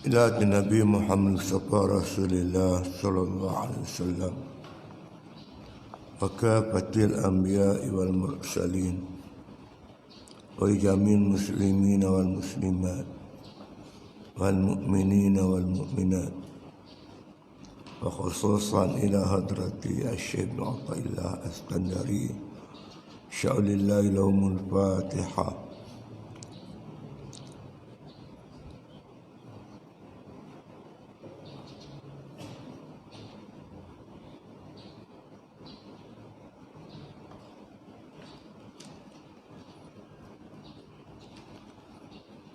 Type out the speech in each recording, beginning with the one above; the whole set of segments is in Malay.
إلى النبي محمد صلى رسول الله صلى الله عليه وسلم وكافة الأنبياء والمرسلين وجميع المسلمين والمسلمات والمؤمنين والمؤمنات وخصوصا إلى حضرة الشيخ بن عطاء الله الاسكندري شاء لله لهم الفاتحة.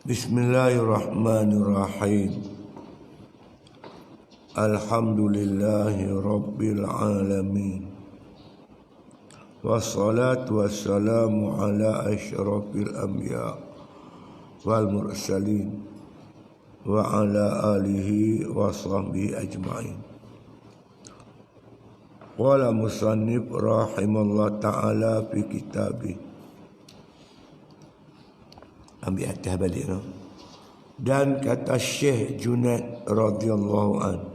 Bismillahirrahmanirrahim. Alhamdulillahi Rabbil Alamin. Wassalatu wassalamu ala asyrafil anbiya wal mursalin wa ala alihi wa sahbihi ajma'in. Qala musannif rahimallahu ta'ala fi kitabih. Ambil atas balik no? Dan kata Syekh Junaid radhiyallahu an,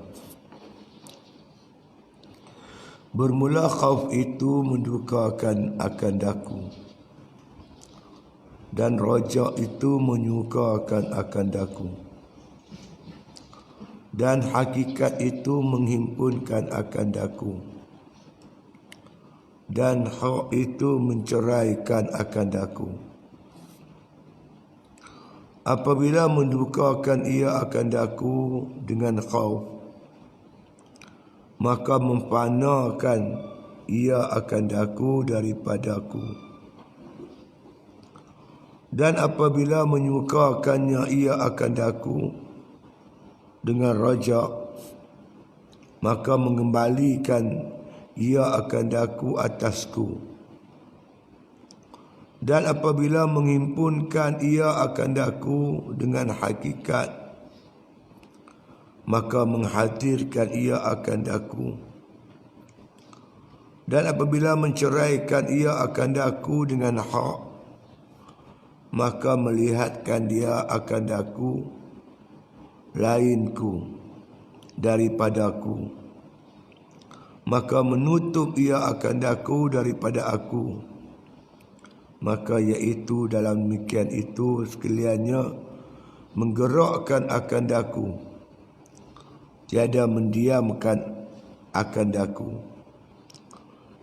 bermula khauf itu mendukakan akan daku, dan rojak itu menyukakan akan daku, dan hakikat itu menghimpunkan akan daku, dan hak itu menceraikan akan daku. Apabila mendukakan ia akan daku dengan khauf, maka memfanakan ia akan daku daripadaku. Dan apabila menyukakannya ia akan daku dengan rajak, maka mengembalikan ia akan daku atasku. Dan apabila menghimpunkan ia akan daku dengan hakikat, maka menghadirkan ia akan daku. Dan apabila menceraikan ia akan daku dengan hak, maka melihatkan dia akan daku lainku daripadaku, maka menutup ia akan daku daripada aku. Maka iaitu dalam demikian itu sekaliannya menggerakkan akan daku, tiada mendiamkan akan daku,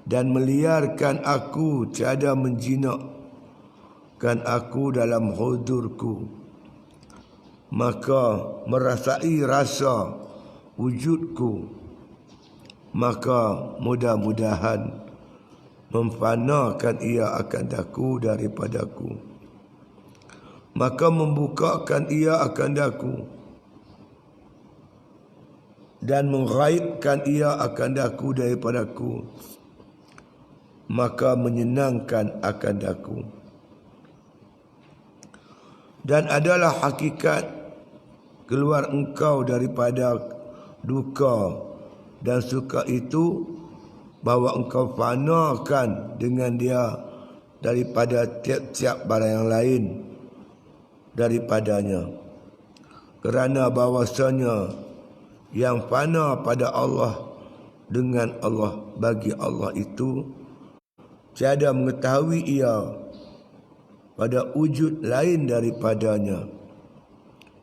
dan meliarkan aku, tiada menjinakkan aku dalam hudurku. Maka merasai rasa wujudku, maka mudah-mudahan memfanakan ia akan daku daripadaku, maka membukakan ia akan daku, dan menghaibkan ia akan daku daripadaku, maka menyenangkan akan daku. Dan adalah hakikat keluar engkau daripada duka dan suka itu, bahawa engkau fanakan dengan dia daripada tiap-tiap barang yang lain daripadanya. Kerana bahawasanya yang fana pada Allah dengan Allah, bagi Allah itu tiada mengetahui ia pada wujud lain daripadanya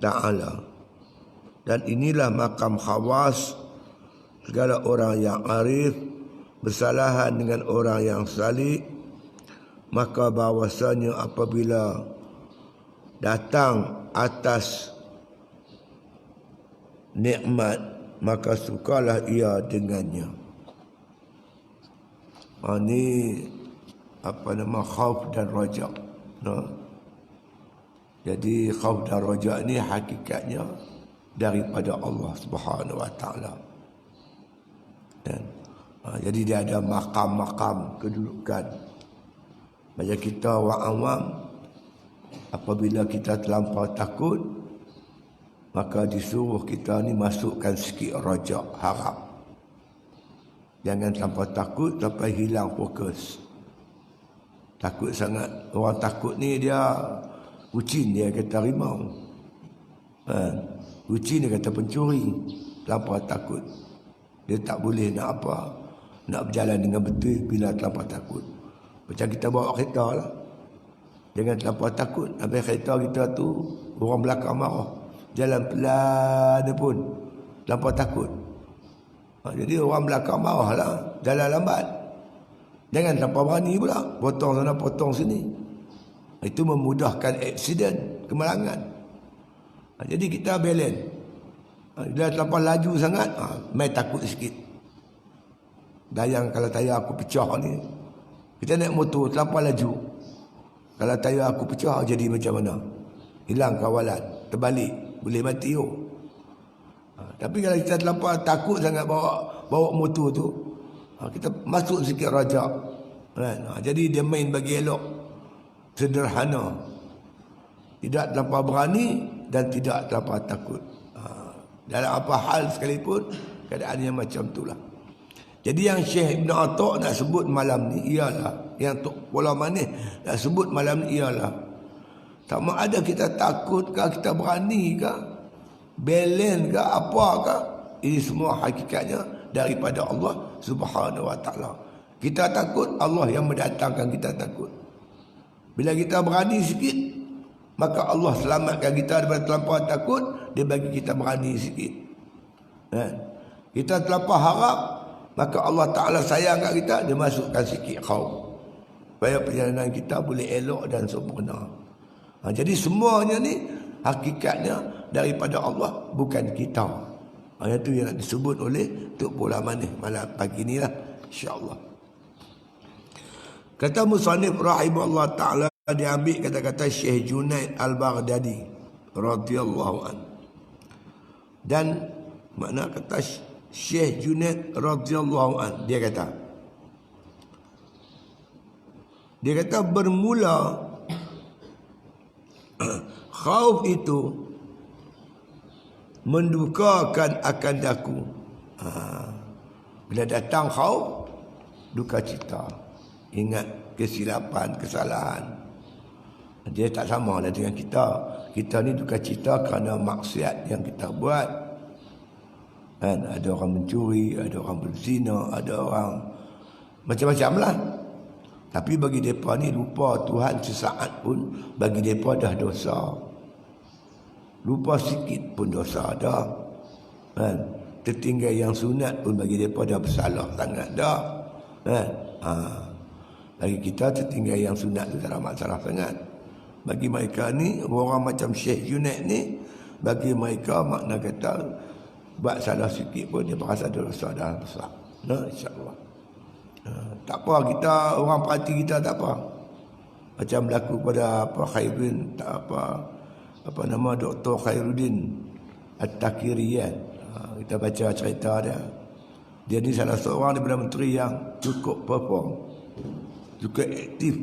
Ta'ala. Dan inilah makam khawas segala orang yang arif bersalahan dengan orang yang salih. Maka bahawasanya apabila datang atas nikmat, maka sukalah ia dengannya. Ini khauf dan rajak. Jadi khauf dan rajak ni hakikatnya daripada Allah Subhanahu Wa Taala. Jadi dia ada makam-makam kedudukan. Macam kita orang awam, apabila kita terlampau takut, maka disuruh kita ni masukkan sikit rajak, harap. Jangan terlampau takut sampai hilang fokus. Takut sangat. Orang takut ni dia kucing, dia kata rimau. Kucing dia kata pencuri, terlampau takut. Dia tak boleh nak apa, nak berjalan dengan betul bila terlampau takut. Macam kita bawa kereta lah, jangan terlampau takut. Habis kereta kita tu orang belakang marah, jalan pelan pun terlampau takut. Jadi orang belakang marah lah, jalan lambat. Jangan terlampau berani pula, potong sana potong sini. Itu memudahkan aksiden, kemalangan. Jadi kita balance. Dia terlampau laju sangat, main takut sikit. Dayang kalau tayar aku pecah ni, kita naik motor terlampau laju, kalau tayar aku pecah jadi macam mana? Hilang kawalan, terbalik, boleh mati. Tapi kalau kita terlampau takut sangat bawa motor tu, kita masuk sikit rajak kan? Jadi dia main bagi elok, sederhana, tidak terlampau berani dan tidak terlampau takut. Dalam apa hal sekalipun keadaannya macam itulah. Jadi yang Syekh Ibn Atta' nak sebut malam ni ialah, yang Tok Pola Manis nak sebut malam ni ialah, sama ada kita takut ke, kita berani ke, balance ke, apa ke, ini semua hakikatnya daripada Allah Subhanahu Wa Taala. Kita takut, Allah yang mendatangkan kita takut. Bila kita berani sikit, maka Allah selamatkan kita daripada terlampau takut. Dia bagi kita berani sikit. Kita terlampau harap, maka Allah Ta'ala sayang kat kita, dia masukkan sikit khauf, supaya perjalanan kita boleh elok dan sempurna. Jadi semuanya ni hakikatnya daripada Allah, bukan kita. Itu yang nak disebut oleh Tok Pola Manis malam pagi ni lah, insyaAllah. Kata musannif rahimahullah ta'ala, diambil kata-kata Syekh Junaid Al-Baghdadi radhiyallahu an. Dan makna kata Syekh Junaid radhiyallahu an, dia kata bermula khauf itu mendukakan akan daku. Bila datang khauf, duka cita, ingat kesilapan, kesalahan. Dia tak sama lah dengan kita. Kita ni duka cita kerana maksiat yang kita buat. Kan? Ada orang mencuri, ada orang berzina, ada orang macam-macam lah. Tapi bagi mereka ni lupa Tuhan sesaat pun, bagi mereka dah dosa. Lupa sikit pun dosa dah. Kan? Tertinggal yang sunat pun bagi mereka dah bersalah sangat dah. Kan? Bagi kita tertinggal yang sunat tu tak ada masalah sangat. Bagi mereka ni, orang macam Syekh Junaid ni, bagi mereka makna kata buat salah sikit pun dia berasa dosa dah besar. InsyaAllah. Tak apa, kita orang parti kita tak apa. Macam berlaku pada Khairuddin, tak apa nama Dr. Khairuddin At-Takirian. Kita baca cerita dia. Dia ni salah seorang daripada menteri yang cukup perform, cukup aktif.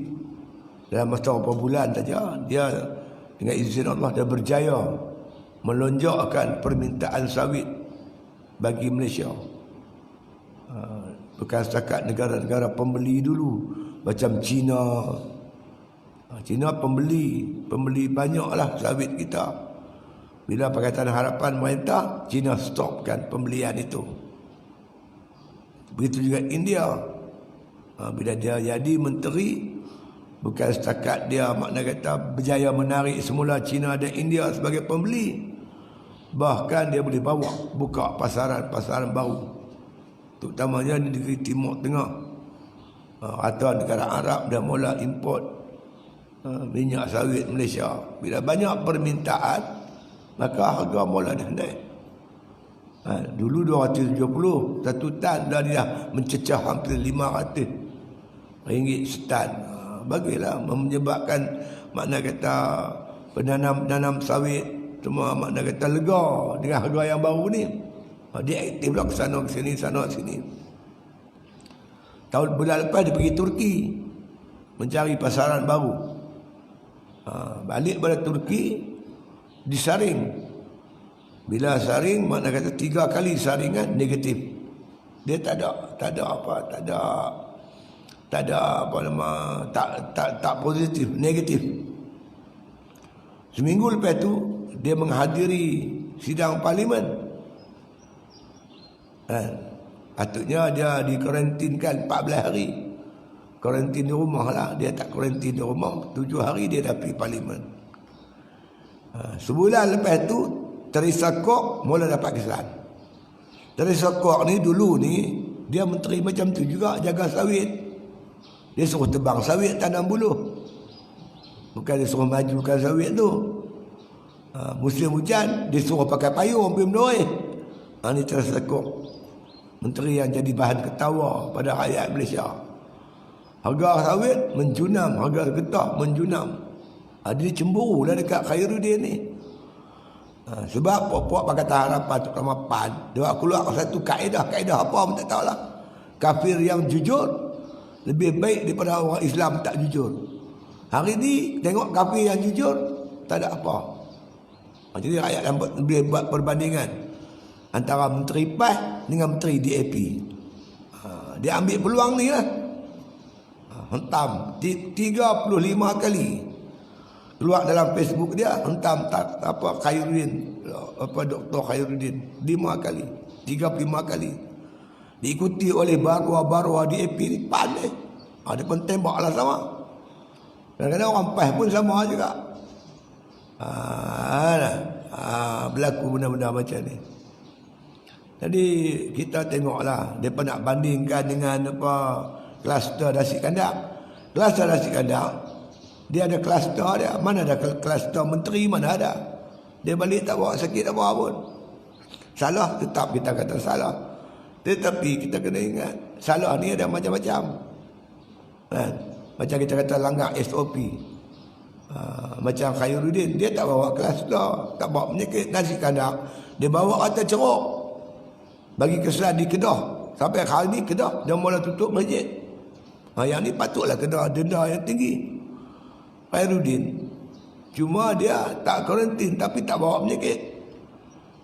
Dalam masa beberapa bulan saja, dia dengan izin Allah dah berjaya melonjakkan permintaan sawit bagi Malaysia. Bukan setakat negara-negara pembeli dulu, macam China. China pembeli banyaklah sawit kita. Bila Pakatan Harapan merintah, China stopkan pembelian itu. Begitu juga India. Bila dia jadi menteri, bukan setakat dia makna kata berjaya menarik semula China dan India sebagai pembeli, bahkan dia boleh bawa buka pasaran baru, terutamanya di negeri Timur Tengah atau negara Arab dah mula import minyak sawit Malaysia. Bila banyak permintaan, maka harga mula dah naik. Dulu 270 satu tan, dah dia mencecah hampir 500 ringgit setan. Bagilah menyebabkan makna kata penanam sawit semua makna kata lega dengan harga yang baru ni. Dia aktif lah ke sana ke sini, sana ke sini. Tahun bulan lepas dia pergi Turki mencari pasaran baru. Balik pada Turki, disaring. Bila saring, makna kata 3 kali saringan negatif. Dia tak positif, negatif. Seminggu lepas tu dia menghadiri sidang parlimen. Patutnya dia dikarantinkan 14 hari. Karantin di rumah lah. Dia tak karantin di rumah. 7 hari dia dah pergi parlimen. Sebulan lepas tu Teresa Kok mula dapat kesalahan. Teresa Kok ni dulu ni dia menteri macam tu juga, jaga sawit. Dia suruh tebang sawit tanam buluh. Bukan dia suruh majukan sawit tu. Musim hujan dia suruh pakai payung pergi menoreh. Ni Teresa Kok, menteri yang jadi bahan ketawa pada rakyat Malaysia. Harga sawit menjunam, harga getah menjunam. Dia cemburu lah dekat Khairuddin ni. Sebab puak-puak Pakatan Harapan terutama PAN, dia keluar satu kaedah apa pun tak tahulah. Kafir yang jujur lebih baik daripada orang Islam tak jujur. Hari ni tengok kafir yang jujur tak ada apa. Jadi rakyat boleh buat perbandingan antara Menteri PAS dengan Menteri DAP. Dia ambil peluang ni lah. Hentam 35 kali keluar dalam Facebook dia, hentam Khairuddin, Dr. Khairuddin 5 kali, 35 kali. Diikuti oleh barua-barua DAP ni pandai. Dia pun tembaklah sama. Kadang-kadang orang PAS pun sama juga. Berlaku benda-benda macam ni. Jadi kita tengoklah, depa nak bandingkan dengan kluster nasi kandak. Kluster nasi kandak, dia ada kluster dia. Mana ada kluster menteri, mana ada. Dia balik tak bawa sakit apa pun. Salah tetap kita kata salah. Tetapi kita kena ingat, salah ni ada macam-macam. Macam kita kata langgar SOP. Macam Khairuddin, dia tak bawa kluster, tak bawa penyakit nasi kandak. Dia bawa kata ceruk. Bagi kesalahan di Kedah. Sampai hari ni Kedah dia mula tutup masjid. Yang ni patutlah kena denda yang tinggi. Khairuddin cuma dia tak karantin tapi tak bawa penyakit.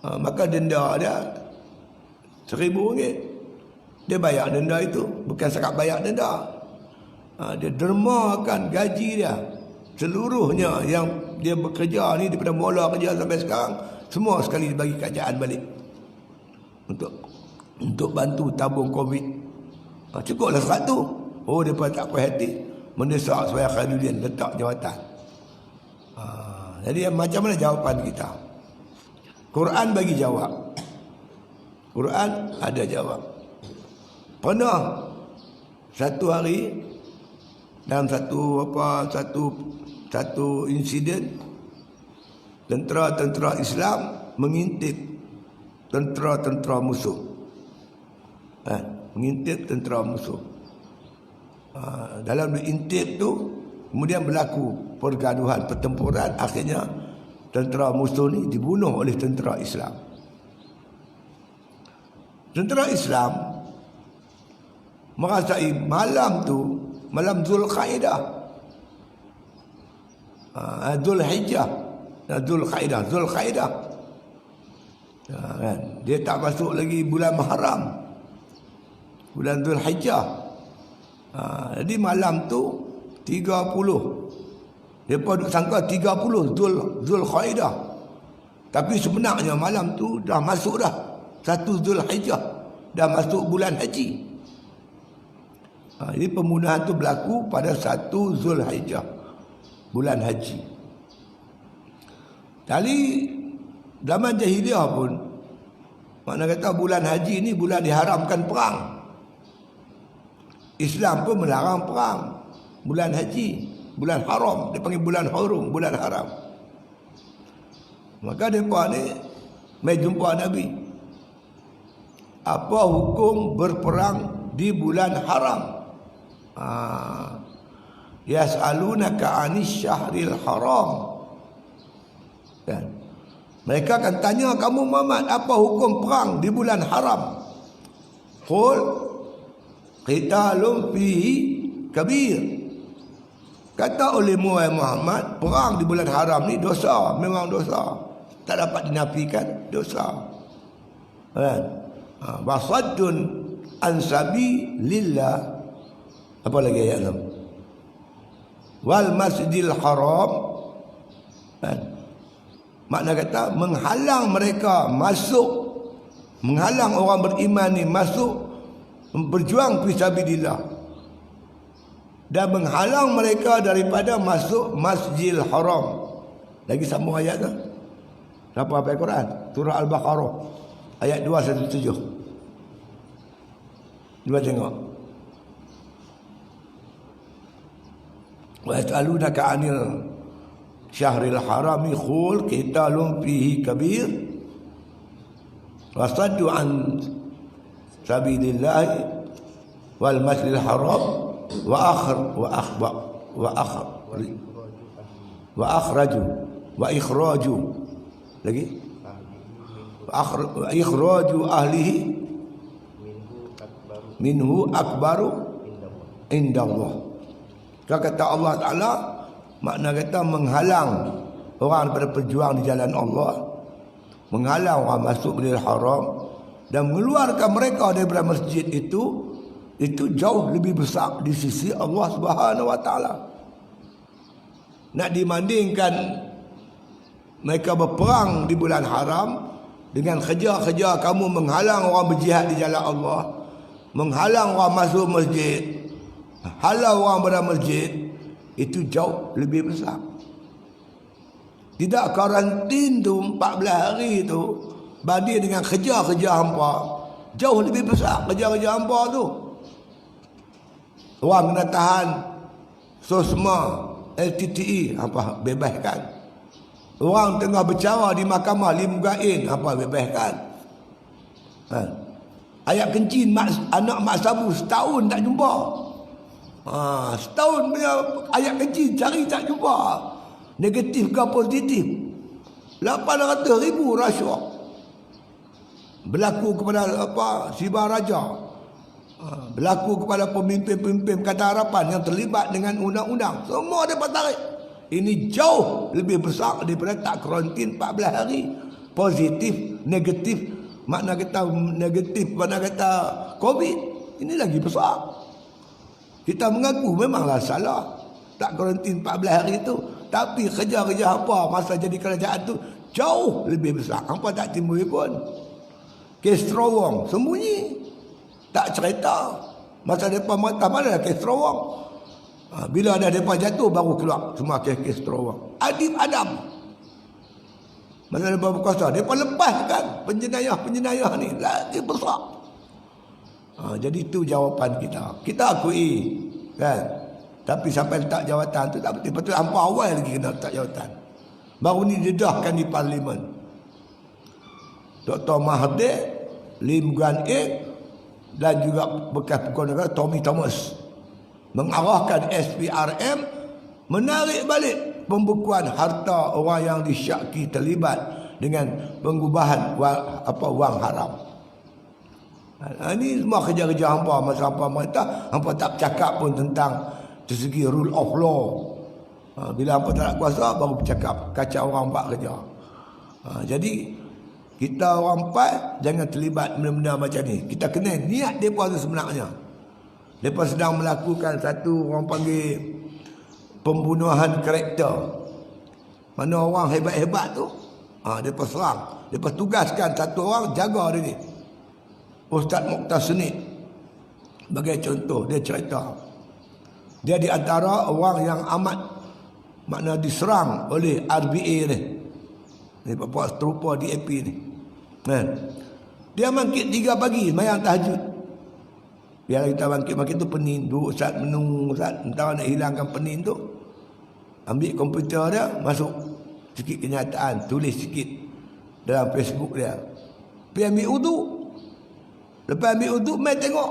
Maka denda dia RM1,000. Dia bayar denda itu. Bukan sekat bayar denda. Dia dermakan gaji dia. Seluruhnya yang dia bekerja ni daripada mula kerja sampai sekarang, semua sekali dibagi kerajaan balik. Untuk bantu tabung COVID. Cukuplah 100. Dia pun tak puas hati, mendesak supaya Khairuddin letak jawatan. Jadi macam mana jawapan kita? Quran bagi jawab. Quran ada jawab. Pernah satu hari dalam satu insiden, tentera-tentera Islam mengintip tentera-tentera musuh. Mengintip tentera musuh. Dalam intip tu kemudian berlaku pergaduhan, pertempuran. Akhirnya tentera musuh ni dibunuh oleh tentera Islam. Tentera Islam merasai malam tu, malam Zulkaidah, Zulhijjah, Zulkaidah. Dia tak masuk lagi bulan Muharram, bulan Zulhijjah. Jadi malam tu 30. Mereka duk sangka 30 Zulkaidah. Tapi sebenarnya malam tu dah masuk dah 1 Zulhijjah. Dah masuk bulan haji. Jadi pembunuhan tu berlaku pada 1 Zulhijjah, bulan haji. Jadi zaman jahiliah pun, makna kata bulan haji ni bulan diharamkan perang. Islam pun melarang perang. Bulan haji, bulan haram, dia panggil bulan harum, bulan haram. Maka mereka ni mai jumpa Nabi. Apa hukum berperang di bulan haram? Yas'alunaka 'anis syahril haram. Kan? Mereka akan tanya kamu Muhammad, apa hukum perang di bulan haram? Qul qitalun fihi kabir. Kata oleh Muhammad, perang di bulan haram ni dosa, memang dosa. Tak dapat dinafikan, dosa. Kan? Wasaddun an sabilillah. Apa lagi ayat tu? Wal masjidil haram. Kan? Makna kata menghalang mereka masuk, menghalang orang beriman ni masuk berjuang fisabilillah, dan menghalang mereka daripada masuk Masjidil Haram. Lagi sambung ayat tu. Siapa hafal Quran? Surah Al-Baqarah ayat 217. Cuba tengok. Wa yas'alunaka 'anil syahril harami qul qitalun fihi kabir wa saddu an sabilillah wal masjidil haram wa ikhraju lagi ikhraju ahlihi minhu akbaru indallah. Kata Allah Ta'ala, makna kata menghalang orang daripada berjuang di jalan Allah, menghalang orang masuk Masjidil Haram dan mengeluarkan mereka daripada masjid itu jauh lebih besar di sisi Allah Subhanahu Wa Ta'ala. Nak dimandingkan mereka berperang di bulan haram dengan kerja-kerja kamu menghalang orang berjihad di jalan Allah, menghalang orang masuk masjid, halau orang berada masjid, itu jauh lebih besar. Tidak karantin tu 14 hari tu banding dengan kerja-kerja hampa, jauh lebih besar kerja-kerja hampa tu. Orang kena tahan SOSMA, LTTE, apa bebaskan. Orang tengah bercara di mahkamah Limgain, apa bebaskan. Ayat kencing anak mak sabu setahun tak jumpa. Setahun punya ayat kencing cari tak jumpa. Negatif ke positif. 800,000 rasuah berlaku kepada Sibar Raja, berlaku kepada pemimpin-pemimpin Pakatan Harapan yang terlibat dengan undang-undang. Semua dapat tarik. Ini jauh lebih besar daripada tak karantin 14 hari. Positif, negatif. Makna kata negatif, makna kata COVID. Ini lagi besar. Kita mengaku memanglah salah tak karantin 14 hari itu, tapi kerja-kerja apa masa jadi kerajaan tu jauh lebih besar. Hampa tak timbul pun. Kes terowong sembunyi, tak cerita. Masa depan mata mana kes terowong. Bila ada depan jatuh baru keluar semua kes terowong. Adib Adam. Masa depan berkuasa depan lepaskan penjenayah-penjenayah ni lagi besar. Jadi itu jawapan kita. Kita akui kan. Tapi sampai letak jawatan tu tak betul. Betul hampa awal lagi kena letak jawatan. Baru ni dedahkan di parlimen. Dr. Mahathir, Lim Guan Eng dan juga bekas Pegawai Negara Tommy Thomas mengarahkan SPRM menarik balik pembukuan harta orang yang disyaki terlibat dengan pengubahan wang haram. Ini semua kerja-kerja hampa masa hampa merintah. Hampa tak cakap pun tentang dari segi rule of law. Bila hampa tak nak kuasa baru bercakap kacau orang buat kerja. Jadi kita orang empat jangan terlibat benda-benda macam ni. Kita kena niat mereka tu sebenarnya. Mereka sedang melakukan satu orang panggil pembunuhan karakter. Mana orang hebat-hebat tu mereka serang. Mereka tugaskan satu orang jaga dia ni. Ustaz Mokhtar Senid sebagai contoh, dia cerita dia di antara orang yang amat makna diserang oleh RBA ni bapak seterupa DAP ni. Dia bangkit 3 pagi mayang tahajud. Biar kita bangkit tu pening, duduk Ustaz menung, Ustaz entah nak hilangkan pening tu, ambil komputer dia, masuk sikit kenyataan, tulis sikit dalam Facebook dia, pergi ambil uduk. Lepas ambil uduk, mai tengok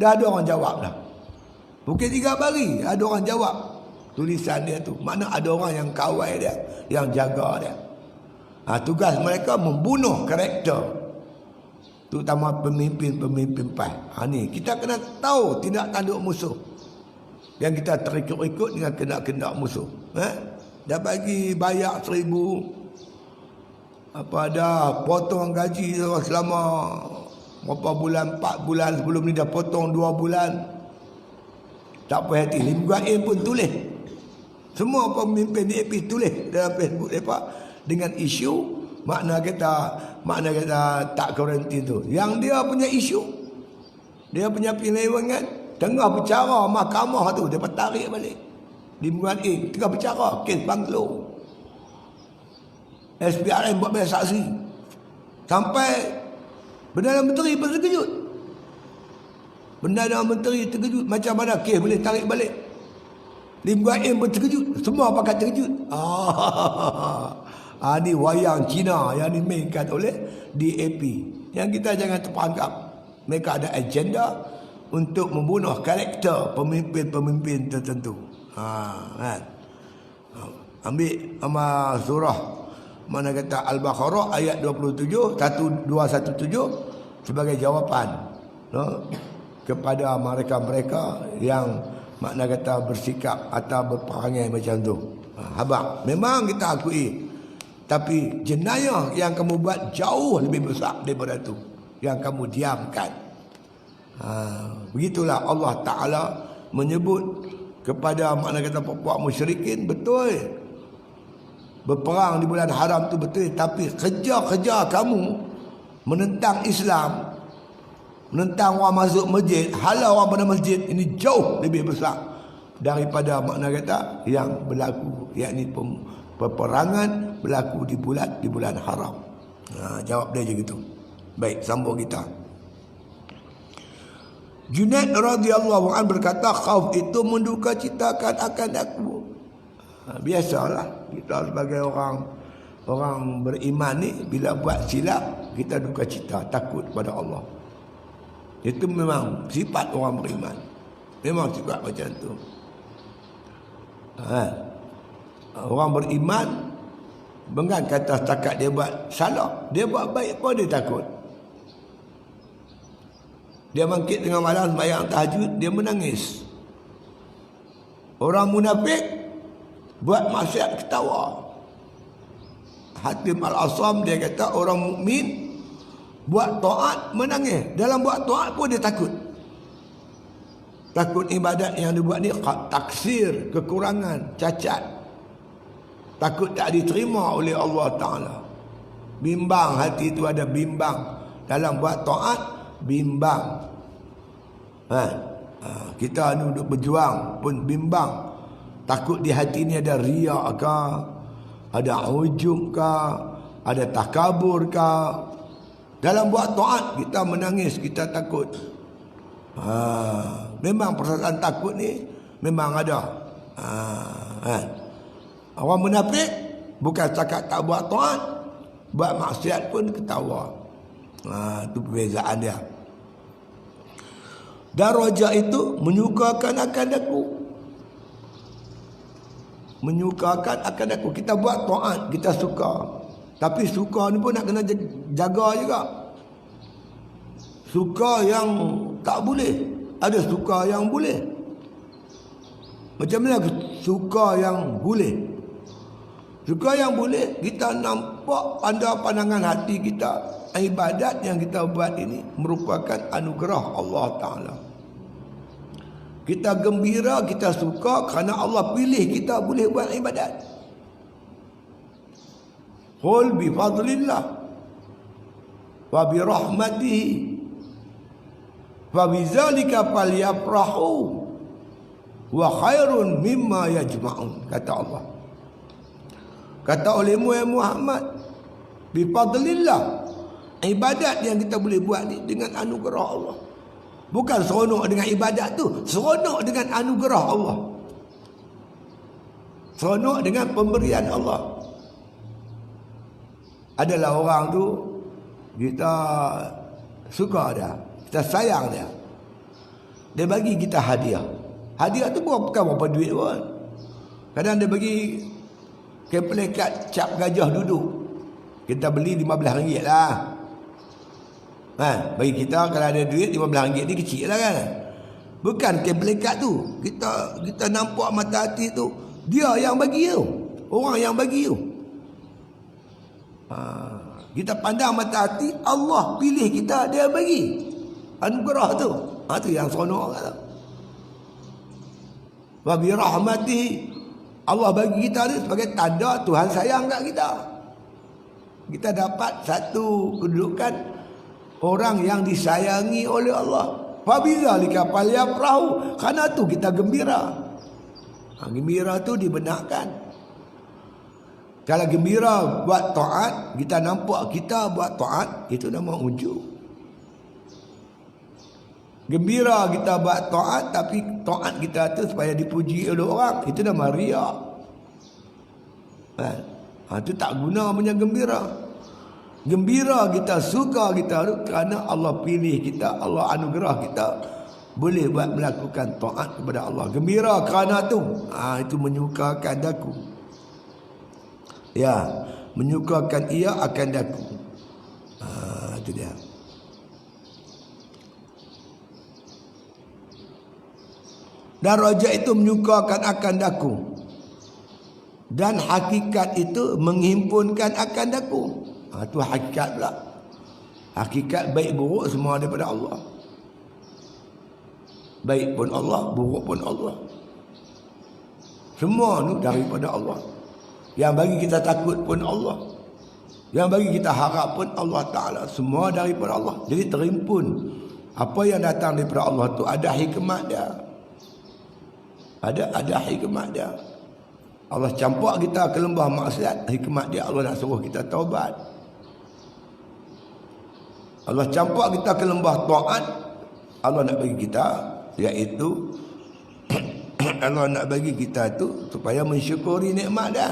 dah ada orang jawab dah. Bukan 3 hari ada orang jawab tulisan dia tu. Mana ada orang yang kawal dia, yang jaga dia. Tugas mereka membunuh karakter, terutama pemimpin-pemimpin PAS. Ni kita kena tahu tindak tanduk musuh yang kita terikut-ikut dengan kendak-kendak musuh. Dah bagi bayar 1,000, dah potong gaji selama berapa bulan, 4 bulan sebelum ni dah potong 2 bulan. Tak puas hati. Lim Guan Eng pun tulis. Semua pemimpin DAP tulis dalam Facebook mereka. dengan isu, makna kita tak kuarantin tu. Yang dia punya isu, dia punya penyelewengan, tengah bercara mahkamah tu, dia tarik balik. Di bulan A, tengah bercara kes Banglo. SPRM buat bayar saksi. Sampai Perdana Menteri pun terkejut. Perdana Menteri terkejut. Macam mana kes boleh tarik balik? Lim Guan Im pun terkejut. Semua pakat terkejut. Ni wayang Cina yang dimainkan oleh DAP. Yang kita jangan terperangkap. Mereka ada agenda untuk membunuh karakter pemimpin-pemimpin tertentu. Kan? Ambil sama surah mana kata Al-Baqarah ayat 27 1217 sebagai jawapan kepada mereka-mereka yang makna kata bersikap atau berperangai macam tu. Habaq, memang kita akui, tapi jenayah yang kamu buat jauh lebih besar daripada tu yang kamu diamkan. Begitulah Allah Ta'ala menyebut kepada makna kata puak musyrikin, betul berperang di bulan haram tu betul, tapi kerja-kerja kamu menentang Islam, menentang orang masuk masjid, halau orang pada masjid, ini jauh lebih besar daripada makna kata yang berlaku, yakni peperangan berlaku di bulan haram. Jawab dia je gitu. Baik, sambung kita. Junaid radhiyallahu anhu berkata, khauf itu menduka citakan akan aku. Biasalah kita sebagai orang beriman ni, bila buat silap kita duka cita, takut pada Allah. Itu memang sifat orang beriman. Memang sifat macam tu. Orang beriman bukan kata setakat dia buat salah, dia buat baik pun dia takut. Dia bangkit tengah malam sembahyang tahajud, dia menangis. Orang munafik buat maksiat ketawa. Hatim Al-Asam dia kata orang mukmin buat taat menangis. Dalam buat taat pun dia takut. Takut ibadat yang dia buat ni taksir, kekurangan, cacat. Takut tak diterima oleh Allah Ta'ala. Bimbang, hati itu ada bimbang. Dalam buat taat, bimbang. Kita ni duduk berjuang pun bimbang. Takut di hati ni ada riak ke, ada ujub ke, ada takabur ke. Dalam buat taat kita menangis, kita takut. Memang perasaan takut ni memang ada. Orang munafik bukan setakat tak buat taat, buat maksiat pun ketawa. Itu perbezaan dia. Darajah itu menyukakan akan aku. Menyukakan akan aku. Kita buat taat, kita suka. Tapi suka ni pun nak kena jaga juga. Suka yang tak boleh. Ada suka yang boleh. Macam mana suka yang boleh? Suka yang boleh, kita nampak pada pandangan hati kita, ibadat yang kita buat ini merupakan anugerah Allah Ta'ala. Kita gembira, kita suka kerana Allah pilih kita boleh buat ibadat. Qul bi fadlillah wa bi rahmatihi fa bizalika falyafrahu wa khairun mimma yajma'un, kata Allah. Kata oleh Muhammad, bi fadlillah, ibadat yang kita boleh buat ni dengan anugerah Allah. Bukan seronok dengan ibadat tu, seronok dengan anugerah Allah. Seronok dengan pemberian Allah. Adalah orang tu kita suka dia, kita sayang dia. Dia bagi kita hadiah. Hadiah tu bukan berapa duit pun. Kadang dia bagi keplekat cap gajah duduk. Kita beli RM15 lah. Bagi kita kalau ada duit RM15 ni kecil lah kan. Bukan keplekat tu. Kita nampak mata hati tu, dia yang bagi tu. Orang yang bagi tu. Kita pandang mata hati, Allah pilih kita, dia bagi anugerah tu. Tu yang seronok kan. Wa bi rahmatihi, Allah bagi kita ni sebagai tanda Tuhan sayang kat kita. Kita dapat satu kedudukan orang yang disayangi oleh Allah. Fabidzalika falyafrahu. Karena tu kita gembira. Gembira tu dibenarkan. Kalau gembira buat taat, kita nampak kita buat taat, itu nama ujub. Gembira kita buat taat, tapi taat kita tu supaya dipuji oleh orang, itu nama riak. Itu tak guna punya gembira. Gembira kita, suka kita tu kerana Allah pilih kita, Allah anugerah kita boleh buat melakukan taat kepada Allah. Gembira kerana tu, itu menyukakan daku. Ya, menyukakan ia akan daku. Itu dia. Dan raja itu menyukakan akan daku. Dan hakikat itu menghimpunkan akan daku. Itu hakikat pula. Hakikat baik buruk semua daripada Allah. Baik pun Allah, buruk pun Allah. Semua itu daripada Allah. Yang bagi kita takut pun Allah. Yang bagi kita harap pun Allah Ta'ala. Semua daripada Allah. Jadi terimpun. Apa yang datang daripada Allah tu ada hikmat dia. Ada hikmat dia. Allah campak kita ke lembah maksiat, hikmat dia Allah nak suruh kita taubat. Allah campak kita ke lembah taat, Allah nak bagi kita, iaitu Allah nak bagi kita tu supaya mensyukuri nikmat dia.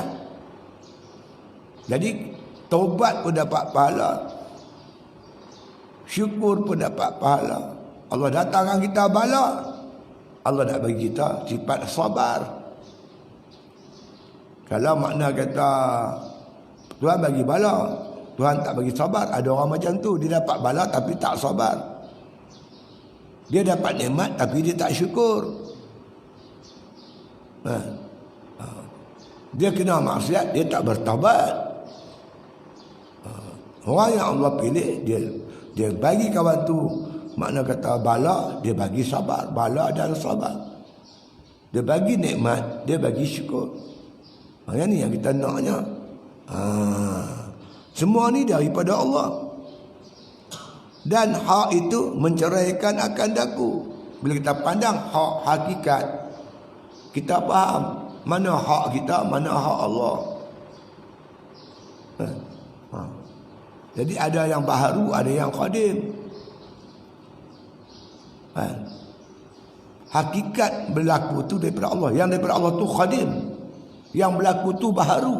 Jadi taubat pun dapat pahala, syukur pun dapat pahala. Allah datangkan kita bala, Allah nak bagi kita sifat sabar. Kalau makna kata Tuhan bagi bala, Tuhan tak bagi sabar, ada orang macam tu, dia dapat bala tapi tak sabar. Dia dapat nikmat tapi dia tak syukur. Dia kena maksiat, dia tak bertaubat. Orang yang Allah pilih, dia bagi kawan tu, makna kata bala, dia bagi sabar, bala dan sabar. Dia bagi nikmat, dia bagi syukur. Yang ni yang kita naknya. Semua ni daripada Allah. Dan hak itu menceraikan akan daku. Bila kita pandang hak hakikat, kita faham mana hak kita, mana hak Allah. Jadi ada yang baharu, ada yang qadim. Hakikat berlaku tu daripada Allah. Yang daripada Allah tu qadim. Yang berlaku tu baharu.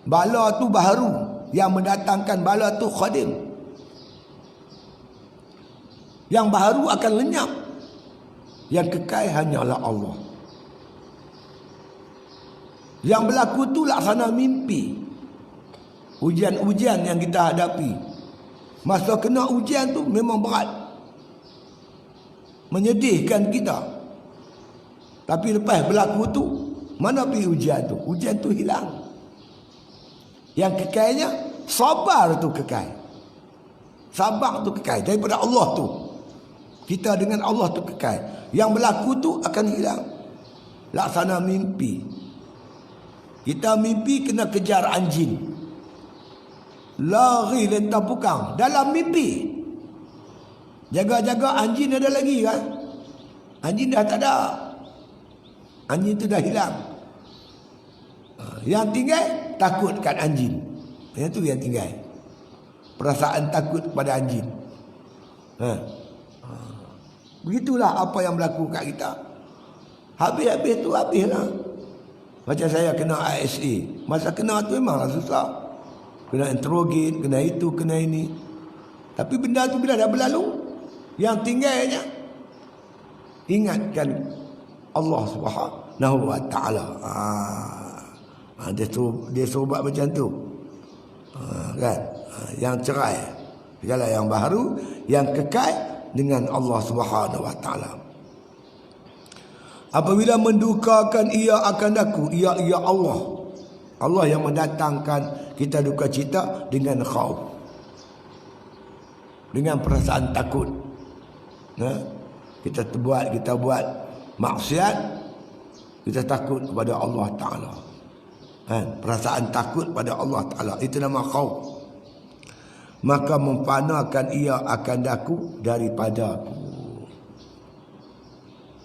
Bala tu baharu. Yang mendatangkan bala tu qadim. Yang baharu akan lenyap. Yang kekal hanyalah Allah. Yang berlaku tu laksana mimpi. Ujian-ujian yang kita hadapi. Masa kena ujian tu memang berat. Menyedihkan kita. Tapi lepas berlaku tu, mana pergi ujian tu? Ujian tu hilang. Yang kekalnya, sabar tu kekal. Sabar tu kekal. Daripada Allah tu. Kita dengan Allah tu kekal. Yang berlaku tu akan hilang. Laksana mimpi. Kita mimpi kena kejar anjing. Lari lentah pukang. Dalam mimpi. Jaga-jaga anjing ada lagi kan? Anjing dah tak ada. Anjing tu dah hilang. Yang tinggal takutkan anjing. Yang tu yang tinggal. Perasaan takut kepada anjing. Begitulah apa yang berlaku kat kita. Habis-habis tu habislah. Macam saya kena ISA. Masa kena tu memanglah susah. Kena interrogate, kena itu, kena ini. Tapi benda tu bila dah berlalu, yang tinggalnya ingatkan Allah Subhanahu wa taala. Dia suruh buat macam tu. Kan? Yang cerai. Segala yang baru, yang kekal dengan Allah Subhanahu wa taala. Apabila mendukakan ia akan daku, ia Allah. Allah yang mendatangkan kita duka cita dengan khauf. Dengan perasaan takut. Kita buat maksiat, kita takut kepada Allah Ta'ala. Perasaan takut pada Allah Ta'ala, itu nama khauf. Maka memfanakan ia akan daku daripada aku.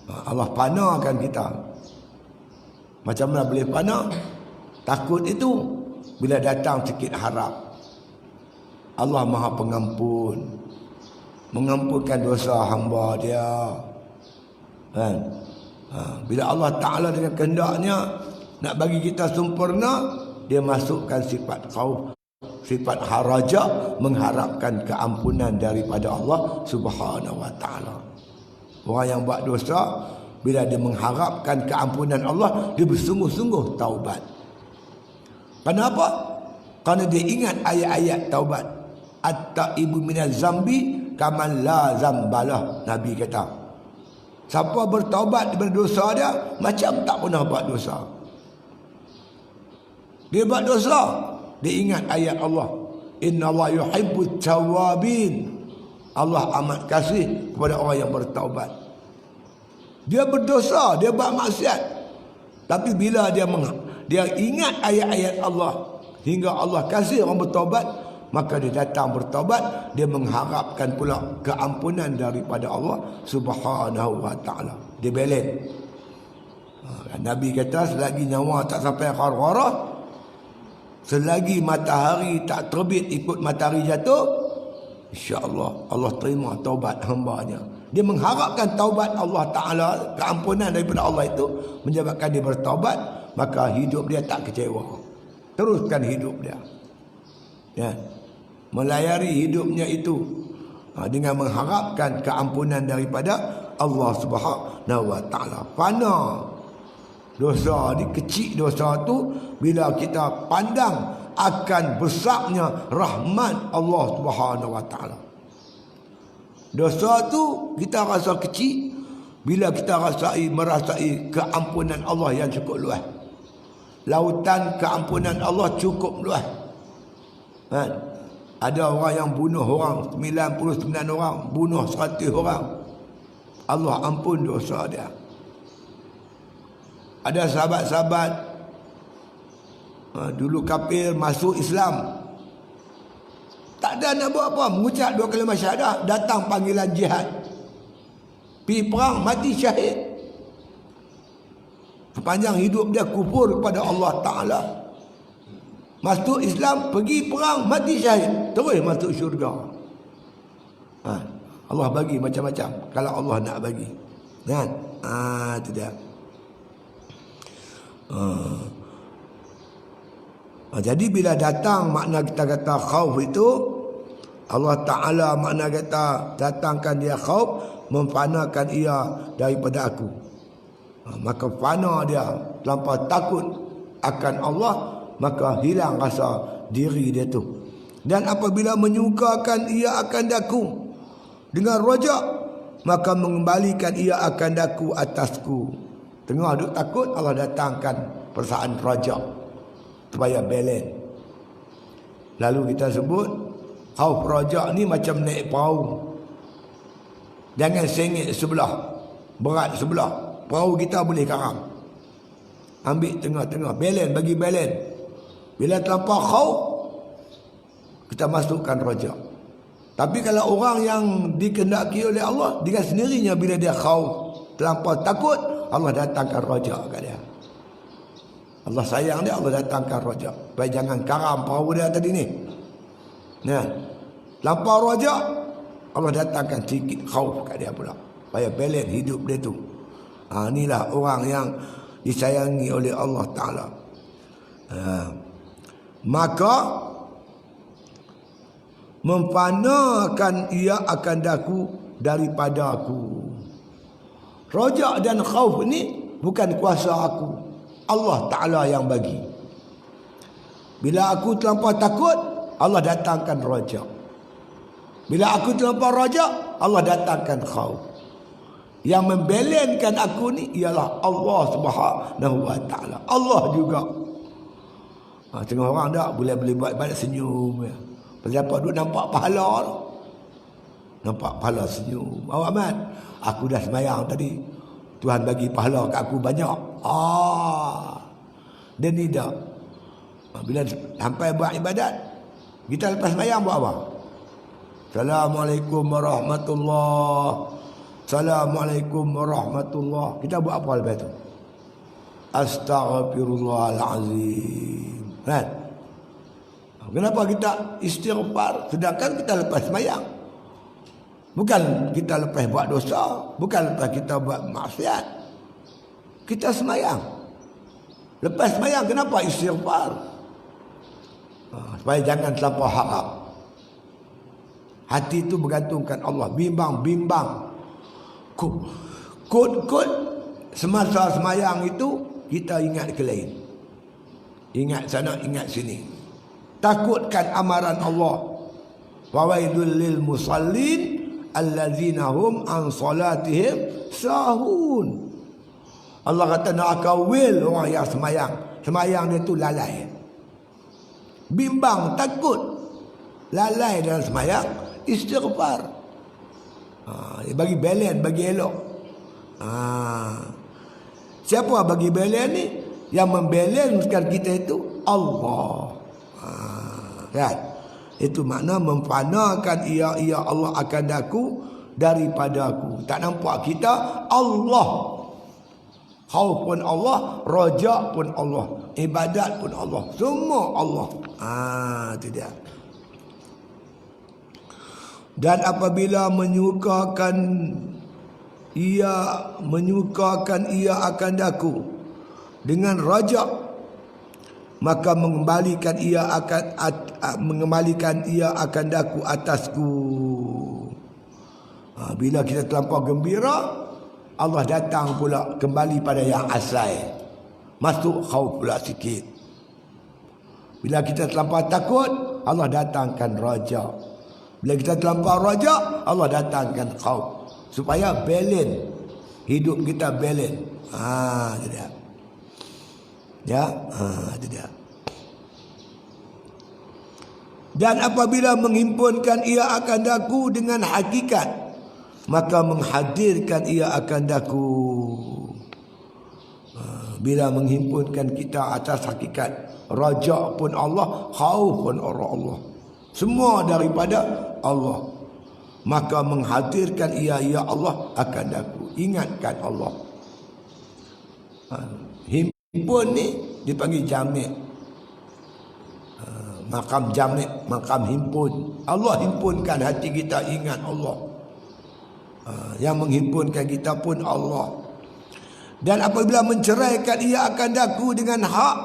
Allah fanakan kita. Macam mana boleh fana? Takut itu bila datang sikit harap. Allah Maha Pengampun, mengampunkan dosa hamba dia. Bila Allah Ta'ala dengan kehendaknya nak bagi kita sempurna, dia masukkan sifat khauf, sifat haraja, mengharapkan keampunan daripada Allah Subhanahu wa Ta'ala. Orang yang buat dosa, bila dia mengharapkan keampunan Allah, dia bersungguh-sungguh taubat. Kenapa? Kerana dia ingat ayat-ayat taubat. At-taibu minaz zambi kaman la zambalah. Nabi kata, siapa bertaubat daripada dosa dia, macam tak pernah buat dosa. Dia buat dosa, dia ingat ayat Allah. Inna Allah yuhibbut tawabin. Allah amat kasih kepada orang yang bertaubat. Dia berdosa, dia buat maksiat, tapi bila dia ingat ayat-ayat Allah, hingga Allah kasih orang bertaubat, maka dia datang bertaubat, dia mengharapkan pula keampunan daripada Allah Subhanahu wa Ta'ala. Dia balance. Nabi kata, selagi nyawa tak sampai qarqarah, selagi matahari tak terbit ikut matahari jatuh, insya-Allah Allah terima taubat hamba-Nya. Dia mengharapkan taubat Allah Ta'ala, keampunan daripada Allah itu menyebabkan dia bertaubat, maka hidup dia tak kecewa. Teruskan hidup dia, melayari hidupnya itu dengan mengharapkan keampunan daripada Allah Subhanahu wa Ta'ala. Fana dosa, kecil dosa tu bila kita pandang akan besarnya rahmat Allah Subhanahu wa Ta'ala. Dosa tu kita rasa kecil bila kita merasai keampunan Allah yang cukup luas. Lautan keampunan Allah cukup luas. Ada orang yang bunuh orang 99 orang, bunuh 100 orang, Allah ampun dosa dia. Ada sahabat-sahabat dulu kafir masuk Islam, tak ada nak buat apa, mengucap 2 kalimah syahadah, datang panggilan jihad, pergi perang, mati syahid. Sepanjang hidup dia kufur kepada Allah Ta'ala. Masuk Islam, pergi perang, mati syahid, terus masuk syurga. Allah bagi macam-macam kalau Allah nak bagi. Kan? Itu dia. Jadi bila datang makna kita kata khauf itu, Allah Ta'ala makna kata datangkan dia khauf, memfanakan ia daripada aku. Maka fana dia, terlampau takut akan Allah, maka hilang rasa diri dia tu. Dan apabila menyukakan ia akan daku dengan rojak, maka mengembalikan ia akan daku atasku. Tengah duk takut, Allah datangkan perasaan rojak supaya balance. Lalu kita sebut khauf rojak ni macam naik perahu. Jangan sengit sebelah, berat sebelah, perahu kita boleh karam. Ambil tengah-tengah, balance, bagi balance. Bila terlampau khauf, kita masukkan rojak. Tapi kalau orang yang dikehendaki oleh Allah, dengan sendirinya bila dia khauf, terlampau takut, Allah datangkan rojak kat dia. Allah sayang dia, Allah datangkan rojak. Supaya jangan karam perahu dia tadi ni. Terlampau rojak, Allah datangkan sikit khauf kat dia pula, supaya balance hidup dia tu. Inilah orang yang disayangi oleh Allah Ta'ala. Maka memfanakan ia akan daku daripada aku. Rojak dan khauf ni bukan kuasa aku, Allah Ta'ala yang bagi. Bila aku terlampau takut, Allah datangkan rojak. Bila aku terlampau rojak, Allah datangkan khauf. Yang membalankan aku ni ialah Allah Subhanahu wa Ta'ala. Allah juga. Tengah orang tak boleh buat ibadat senyum. Pasal apa? Duk nampak pahala. Nampak pahala senyum. Awak Mat, aku dah sembahyang tadi, Tuhan bagi pahala kat aku banyak. Dia ni tak. Bila sampai buat ibadat, kita lepas sembahyang buat apa? Assalamualaikum warahmatullahi. Assalamualaikum warahmatullahi. Kita buat apa lepas tu? Astaghfirullahalazim. Kan? Kenapa kita istighfar sedangkan kita lepas sembahyang? Bukan kita lepas buat dosa, bukan lepas kita buat maksiat. Kita sembahyang. Lepas sembahyang kenapa istighfar? Supaya jangan terlampau harap. Hati itu bergantungkan Allah. Bimbang. Kod semasa sembahyang itu kita ingat ke lain. Ingat sana, ingat sini. Takutkan amaran Allah. Wawailul lil musallin allazina hum an salatihim sahun. Allah kata nak kawil orang yang sembahyang. Sembahyang dia tu lalai. Bimbang, takut. Lalai dalam sembahyang, istighfar. Bagi balance, bagi elok. Siapa bagi balance ni? Yang membalancekan kita itu Allah. Kan? Itu makna memfanakan ia Allah akan daku daripada aku. Tak nampak kita Allah. Khauf pun Allah, raja pun Allah, ibadat pun Allah, semua Allah. Itu dia. Dan apabila menyukakan ia akan daku dengan raja, maka mengembalikan ia akan daku atasku. Bila kita terlampau gembira, Allah datang pula kembali pada yang asal. Masuk khauf pula sikit. Bila kita terlampau takut, Allah datangkan raja. Bila kita terlampau raja, Allah datangkan khauf. Supaya balance. Hidup kita balance. Itu dia. Ya, itu dia. Dan apabila menghimpunkan ia akan daku dengan hakikat, maka menghadirkan ia akan daku. Bila menghimpunkan kita atas hakikat, raja pun Allah, khauf pun Allah. Semua daripada Allah. Maka menghadirkan ia Allah akan daku. Ingatkan Allah. Himpun ni dipanggil jamik. Makam jamik, makam himpun. Allah himpunkan hati kita ingat Allah. Yang menghimpunkan kita pun Allah. Dan apabila menceraikan ia akan daku dengan hak,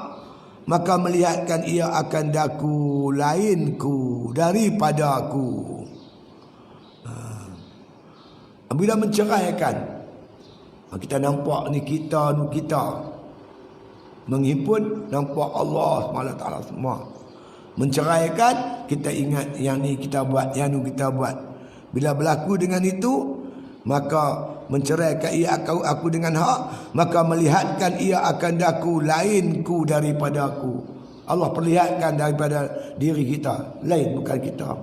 maka melihatkan ia akan daku lainku daripada aku. Bila menceraikan, kita nampak ni kita menghimpun, nampak Allah SWT semua. Menceraikan, kita ingat yang ni kita buat, yang ni kita buat. Bila berlaku dengan itu, maka menceraikan ia aku dengan hak, maka melihatkan ia akan daku lainku daripada aku. Allah perlihatkan daripada diri kita, lain bukan kita.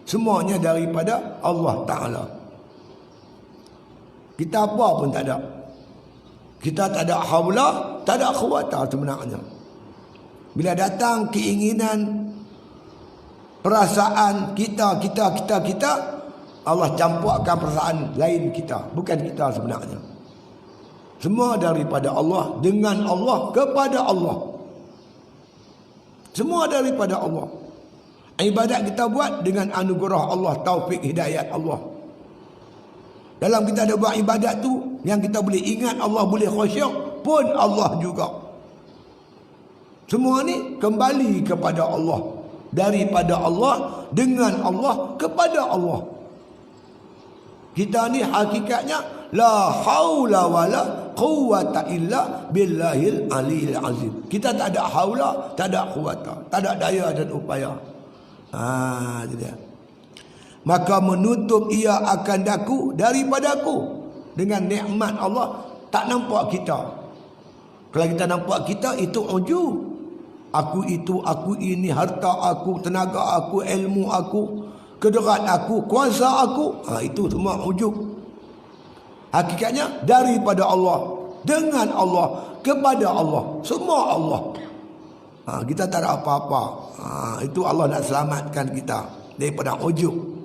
Semuanya daripada Allah Ta'ala. Kita apa pun tak ada. Kita tak ada haula, tak ada quwata sebenarnya. Bila datang keinginan, perasaan kita, Allah campurkan perasaan lain kita. Bukan kita sebenarnya. Semua daripada Allah, dengan Allah, kepada Allah. Semua daripada Allah. Ibadat kita buat dengan anugerah Allah, taufik hidayat Allah. Dalam kita ada buat ibadat tu, yang kita boleh ingat Allah, boleh khusyuk pun Allah juga. Semua ni kembali kepada Allah. Daripada Allah, dengan Allah, kepada Allah. Kita ni hakikatnya la haula wala quwwata illa billahil aliyil azim. Kita tak ada haula, tak ada quwata, tak ada daya dan upaya. Itu dia. Maka menutup ia akan daku daripada aku. Dengan nikmat Allah, tak nampak kita. Kalau kita nampak kita, itu ujub. Aku itu, aku ini, harta aku, tenaga aku, ilmu aku, kederat aku, kuasa aku. Itu semua ujub. Hakikatnya daripada Allah, dengan Allah, kepada Allah, semua Allah. Kita tak ada apa-apa. Itu Allah nak selamatkan kita daripada ujub.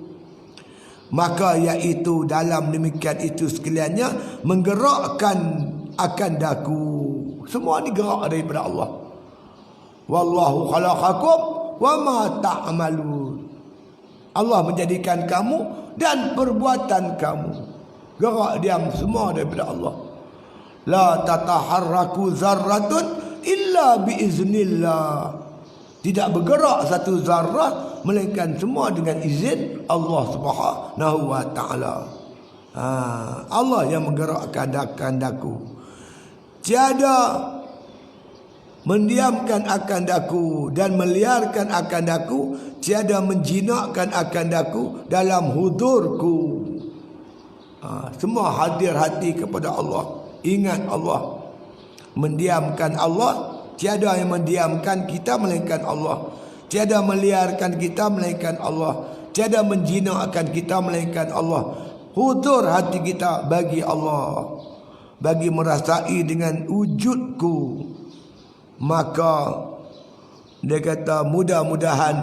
Maka iaitu dalam demikian itu sekaliannya menggerakkan akan daku. Semua ni gerak daripada Allah. Wallahu khalaqakum wa ma ta'malun. Allah menjadikan kamu dan perbuatan kamu. Gerak diam semua daripada Allah. La tataharraku zarratun illa biiznillah. Tidak bergerak satu zarrah melainkan semua dengan izin Allah Subhanahu wa taala. Allah yang menggerakkan daku. Tiada mendiamkan akan daku dan meliarkan akan daku, tiada menjinakkan akan daku dalam hudurku. Semua hadir hati kepada Allah. Ingat Allah. Mendiamkan Allah, tiada yang mendiamkan kita melainkan Allah. Tiada meliarkan kita melainkan Allah. Tiada menjinakkan kita melainkan Allah. Hudur hati kita bagi Allah, bagi merasai dengan wujudku. Maka dia kata mudah-mudahan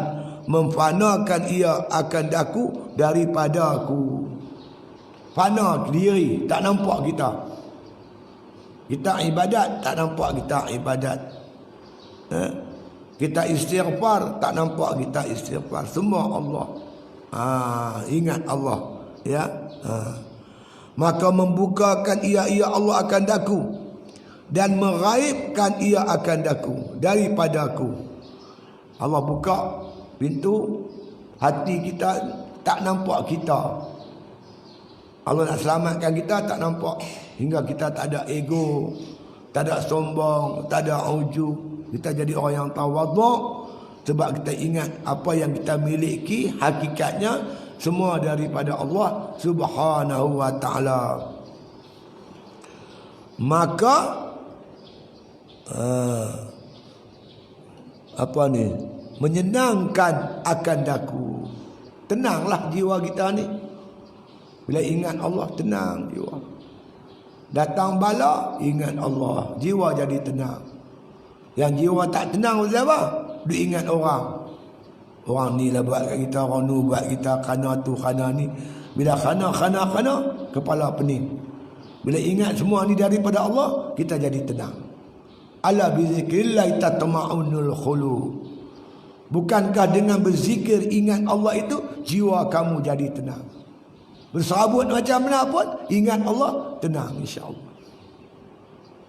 memfanakan ia akan daku daripada aku. Fana diri, tak nampak kita. Kita ibadat, tak nampak kita ibadat. Kita istighfar, tak nampak kita istighfar. Semua Allah. Ingat Allah. Ya. Maka membukakan ia Allah akan daku dan meraibkan ia akan daku daripadaku. Allah buka pintu hati kita, tak nampak kita. Allah nak selamatkan kita, tak nampak. Hingga kita tak ada ego, tak ada sombong, tak ada ujub. Kita jadi orang yang tawaduk sebab kita ingat apa yang kita miliki hakikatnya semua daripada Allah Subhanahu wa taala. Maka menyenangkan akan daku. Tenanglah jiwa kita ni. Bila ingat Allah, tenang jiwa. Datang bala, ingat Allah, jiwa jadi tenang. Yang jiwa tak tenang apa? Dia ingat orang. Orang ni lah buat kat kita, orang nu buat kita, khana tu, khana ni. Bila khana, kepala pening. Bila ingat semua ni daripada Allah, kita jadi tenang. Ala bizikrillah tatma'unnul khulub. Bukankah dengan berzikir ingat Allah itu jiwa kamu jadi tenang? Berserabut macam mana pun ingat Allah, tenang insya-Allah.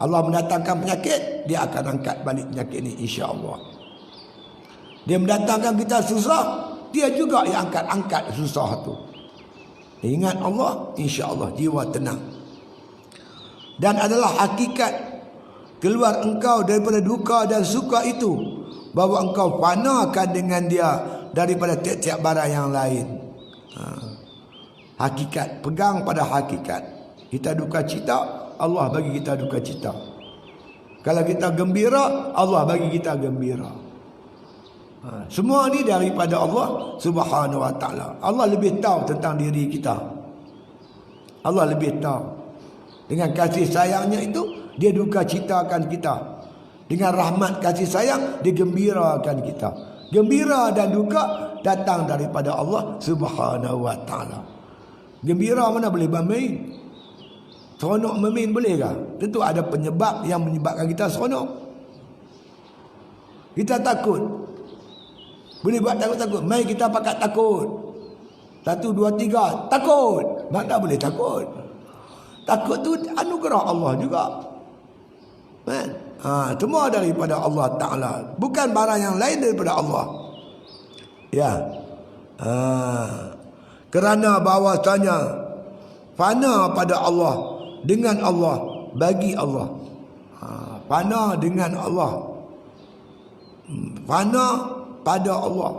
Allah mendatangkan penyakit, dia akan angkat balik penyakit ni insya-Allah. Dia mendatangkan kita susah, dia juga yang angkat susah tu. Ingat Allah, insya-Allah jiwa tenang. Dan adalah hakikat keluar engkau daripada duka dan suka itu, bahawa engkau fanakan dengan dia daripada tiap-tiap barang yang lain. Hakikat, pegang pada hakikat. Kita duka cita, Allah bagi kita duka cita. Kalau kita gembira, Allah bagi kita gembira. Semua ni daripada Allah Subhanahu wa taala. Allah lebih tahu tentang diri kita. Allah lebih tahu. Dengan kasih sayangnya itu, dia duka citakan kita. Dengan rahmat kasih sayang, dia gembirakan kita. Gembira dan duka datang daripada Allah Subhanahu wa taala. Gembira mana boleh bermain? Seronok bermain boleh ke? Tentu ada penyebab yang menyebabkan kita seronok. Kita takut. Boleh buat takut-takut. Mai kita pakat takut. 1, 2, 3. Takut. Mana boleh takut? Takut tu anugerah Allah juga. Kan? Semua daripada Allah Ta'ala. Bukan barang yang lain daripada Allah. Ya. Kerana bahawasanya fana pada Allah, dengan Allah, bagi Allah. Fana dengan Allah. Fana pada Allah.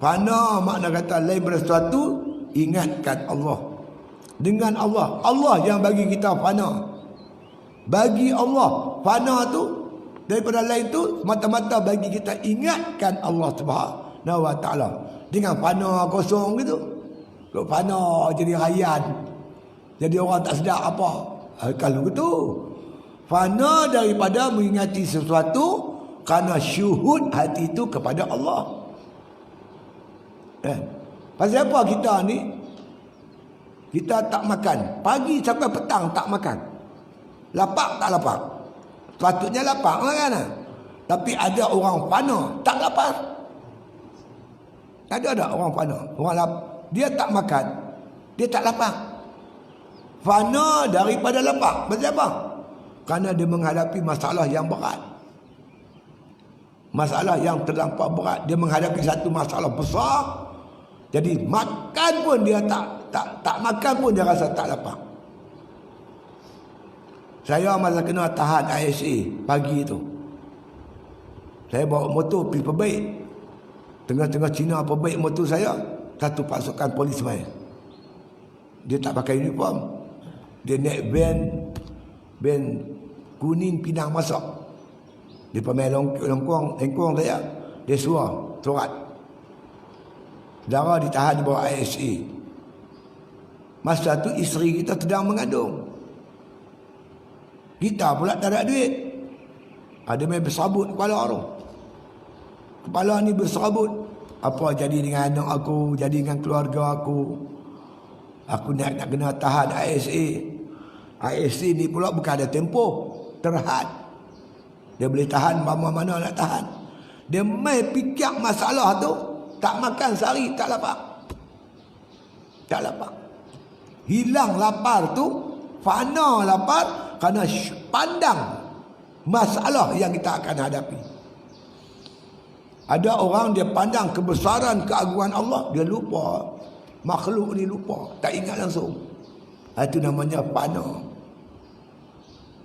Fana makna kata lain pada sesuatu, ingatkan Allah. Dengan Allah. Allah yang bagi kita fana. Bagi Allah. Fana tu daripada lain tu mata-mata bagi kita ingatkan Allah Subhanahu wa taala. Dengan fana kosong gitu. Kalau fana jadi rayan, jadi orang tak sedar apa. Kalau gitu, fana daripada mengingati sesuatu Kerana syuhud hati itu kepada Allah. Pasal apa kita ni? Kita tak makan. Pagi sampai petang tak makan. Lapar tak lapar? Sepatutnya lapar lah kan? Tapi ada orang fana tak lapar. Ada orang fana. Dia tak makan. Dia tak lapar. Fana daripada lapar. Pasal apa? Kerana dia menghadapi masalah yang berat. Masalah yang terlampau berat. Dia menghadapi satu masalah besar. Jadi makan pun dia tak makan pun dia rasa tak lapar. Saya masa kena tahan ISA pagi tu, saya bawa motor pergi perbaik. Tengah-tengah Cina perbaik motor saya, satu pasukan polis main. Dia tak pakai uniform. Dia naik van kuning Pinang masuk. Dia pemain lengkong saya. Dia surat. Saudara ditahan di bawah ISA. Masa tu isteri kita sedang mengandung. Kita pula tak ada duit. Ada main bersabut kepala tu. Kepala ni bersabut. Apa jadi dengan anak aku, jadi dengan keluarga aku. Aku nak kena tahan ISA. ISA ni pula bukan ada tempoh. Terhad. Dia boleh tahan mana-mana nak tahan. Dia main fikir masalah tu. Tak makan sehari, tak lapar. Tak lapar. Hilang lapar tu, fana lapar kerana pandang masalah yang kita akan hadapi. Ada orang dia pandang kebesaran keagungan Allah, dia lupa. Makhluk ni lupa, tak ingat langsung. Itu namanya fana.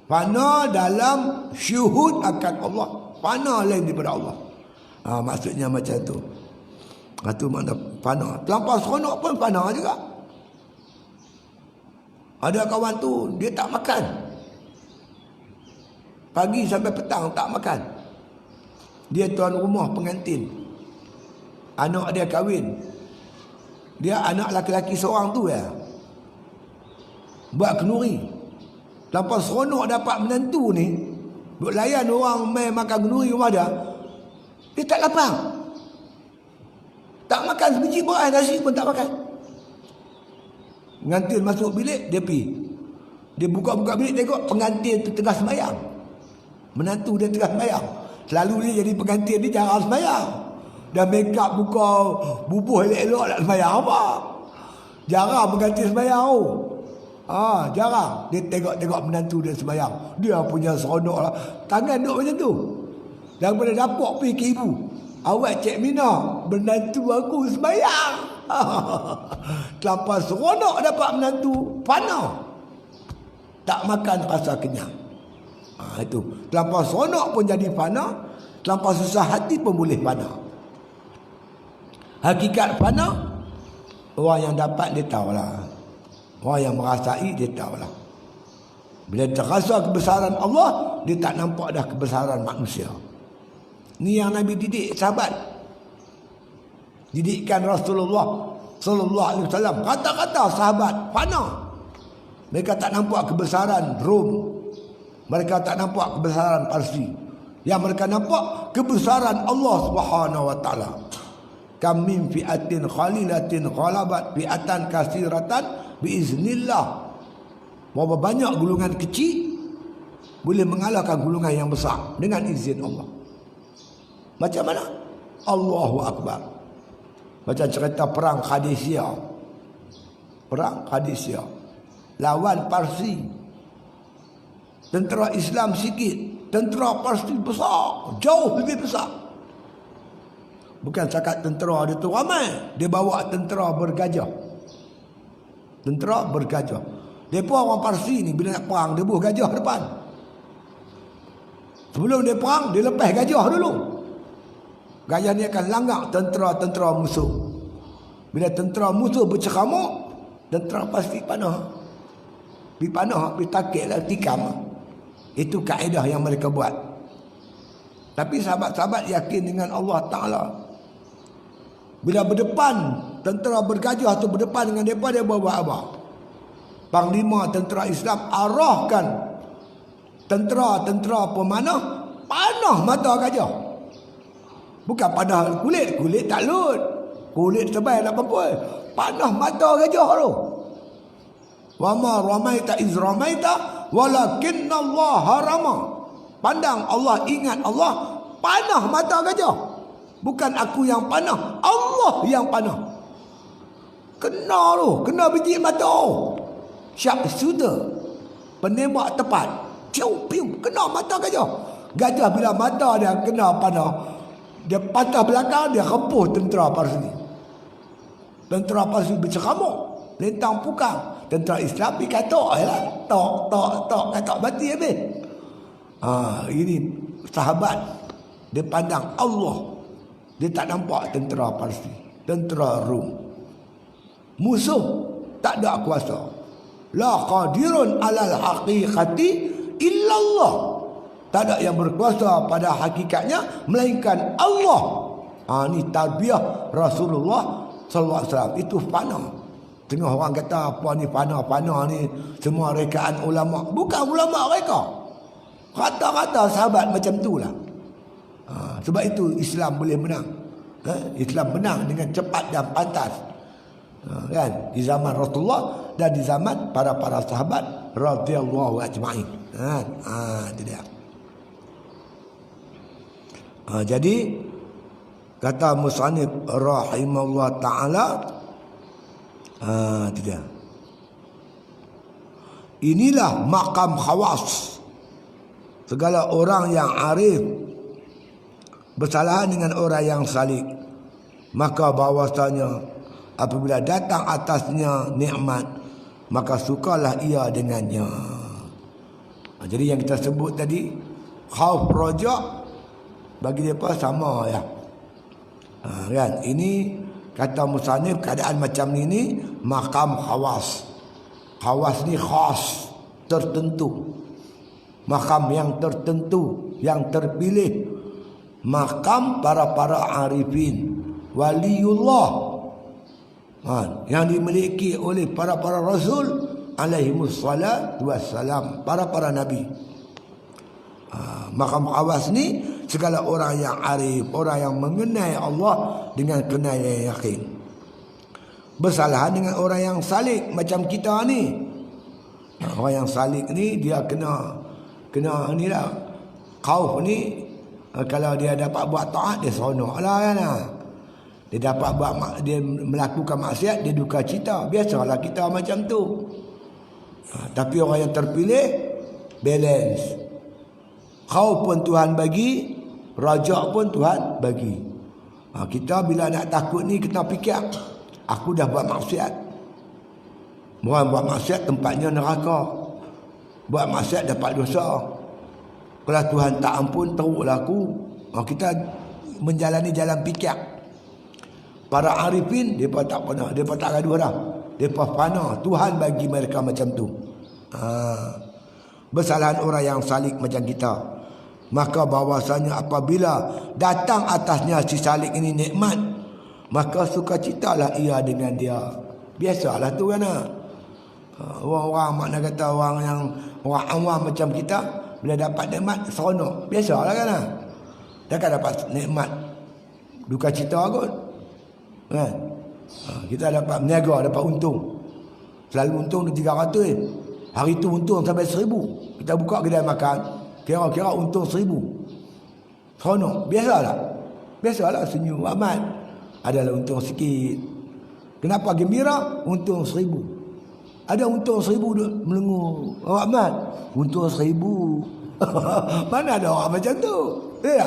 Fana dalam syuhud akan Allah. Fana lain daripada Allah. Maksudnya macam tu. Itu makna fana. Terlampau seronok pun fana juga. Ada kawan tu, dia tak makan. Pagi sampai petang tak makan. Dia tuan rumah pengantin. Anak dia kahwin. Dia anak laki-laki seorang tu ya. Buat kenduri. Terlampau seronok dapat menantu ni. Duk layan orang main makan kenduri rumah dia. Dia tak lapar. Tak makan sebiji beras nasi pun tak makan. Pengantin masuk bilik, dia pergi. Dia buka-buka bilik, tengok pengantin tu tengah sembahyang. Menantu dia tengah sembahyang. Selalu dia jadi pengantin ni jarang sembahyang. Dah make up buka bubuh elok-elok nak sembahyang apa. Jarang pengantin sembahyang. Jarang. Dia tengok-tengok menantu dia sembahyang. Dia punya seronok lah. Tangan duduk macam tu. Daripada dapur pergi ke ibu. Awak Cik Mina, menantu aku sembahyang. Terlampau seronok dapat menantu. Fana. Tak makan rasa kenyang. Itu. Terlampau seronok pun jadi fana. Terlampau susah hati pun boleh fana. Hakikat fana, orang yang dapat dia tahulah. Orang yang merasai dia tahulah. Bila terasa kebesaran Allah, dia tak nampak dah kebesaran manusia. Ni yang Nabi didik sahabat. Didikkan Rasulullah sallallahu alaihi wasallam. Kata-kata sahabat fana. Mereka tak nampak kebesaran Rom. Mereka tak nampak kebesaran Parsi. Yang mereka nampak kebesaran Allah Subhanahu wa taala. Kam min fi'atin khalilatin ghalabat fi'atan kasiratan biiznillah. Berapa banyak gulungan kecil boleh mengalahkan gulungan yang besar dengan izin Allah. Macam mana? Allahu Akbar. Macam cerita perang Qadisiyah. Perang Qadisiyah. Lawan Parsi. Tentera Islam sikit. Tentera Parsi besar. Jauh lebih besar. Bukan cakap tentera dia tu ramai. Dia bawa tentera bergajah. Tentera bergajah. Mereka orang Parsi ni bila nak perang, dia buh gajah depan. Sebelum dia perang, dia lepas gajah dulu. Gajah ni akan langgar tentera-tentera musuh. Bila tentera musuh berceramuk, tentera pasti panah. Pergi panah, pergi takik lah, tikam. Itu kaedah yang mereka buat. Tapi sahabat-sahabat yakin dengan Allah Ta'ala. Bila berdepan, tentera bergajah tu berdepan dengan mereka, dia buat apa? Panglima tentera Islam arahkan tentera-tentera pemanah panah mata gajah. Bukan panah kulit. Kulit tak lut. Kulit tebal nak apa. Panah mata gajah tu. Wa ma ramaita iz ramaita walakinna Allah harama. Pandang Allah, ingat Allah, panah mata gajah. Bukan aku yang panah, Allah yang panah. Kena tu, kena biji mata. Syak suda. Penembak tepat. Piu piu, kena mata gajah. Gajah bila mata dia kena panah, dia patah belakang, dia rempuh tentera Parsi. Tentera Parsi berceramuk, lentang pukang. Tentera Islam dikatok lah. Tok, katok mati habis. Ini sahabat. Dia pandang Allah. Dia tak nampak tentera Parsi, tentera Rom. Musuh tak ada kuasa. La qadirun alal haqiqati illallah. Tak ada yang berkuasa pada hakikatnya melainkan Allah. Ni tarbiyah Rasulullah sallallahu alaihi wasallam. Itu panah. Tengah orang kata apa ni panah ni semua rekaan ulama. Bukan ulama mereka. Rata-rata sahabat macam tu lah. Sebab itu Islam boleh menang. Islam menang dengan cepat dan pantas. Kan? Di zaman Rasulullah dan di zaman para sahabat radhiyallahu ajma'in. Itu dia. Jadi kata musannif rahimahullah taala, itu dia. Inilah maqam khawas. Segala orang yang arif bersalahan dengan orang yang salik, maka bahwasanya apabila datang atasnya nikmat, maka sukalah ia dengannya. Jadi yang kita sebut tadi, khauf raja bagi mereka sama ya. Kan? Ini kata musannif, keadaan macam ini maqam khawas. Khawas ni khas, tertentu. Maqam yang tertentu, yang terpilih. Maqam para arifin, waliullah, yang dimiliki oleh para rasul alaihimus salatu wassalam, para nabi. Maqam khawas ni segala orang yang arif, orang yang mengenai Allah dengan kenal yang yakin. Bersalahan dengan orang yang salik macam kita ni. Orang yang salik ni dia kena ni lah. Khauf ni, kalau dia dapat buat taat dia seronok lah kan. Dia dapat dia melakukan maksiat, dia duka cita. Biasalah kita macam tu. Tapi orang yang terpilih balance. Khauf pun Tuhan bagi, rajak pun Tuhan bagi. Kita bila nak takut ni kita fikir, aku dah buat maksiat. Orang buat maksiat tempatnya neraka. Buat maksiat dapat dosa. Kalau Tuhan tak ampun, teruklah aku. Kita menjalani jalan fikir. Para arifin, mereka tak pernah, mereka tak gaduh dah. Mereka fana. Tuhan bagi mereka macam tu. Bersalahan orang yang salik macam kita. Maka bahawasanya apabila datang atasnya si salik ini nikmat, maka sukacitalah ia dengan dia. Biasalah tu kan. Orang-orang makna kata orang awam macam kita, bila dapat nikmat seronok. Biasalah kan. Takkan dapat nikmat duka cita kot. Kan? Kita dapat meniaga, dapat untung. Selalu untung 300. Hari tu untung sampai 1000. Kita buka kedai makan, kira-kira untung 1000. Seronok. Biasalah senyum amat. Adalah untung sikit. Kenapa gembira? Untung 1000. Ada untung 1000 duk melengur. Awak mat, untung 1000. Mana ada orang macam tu? Ya.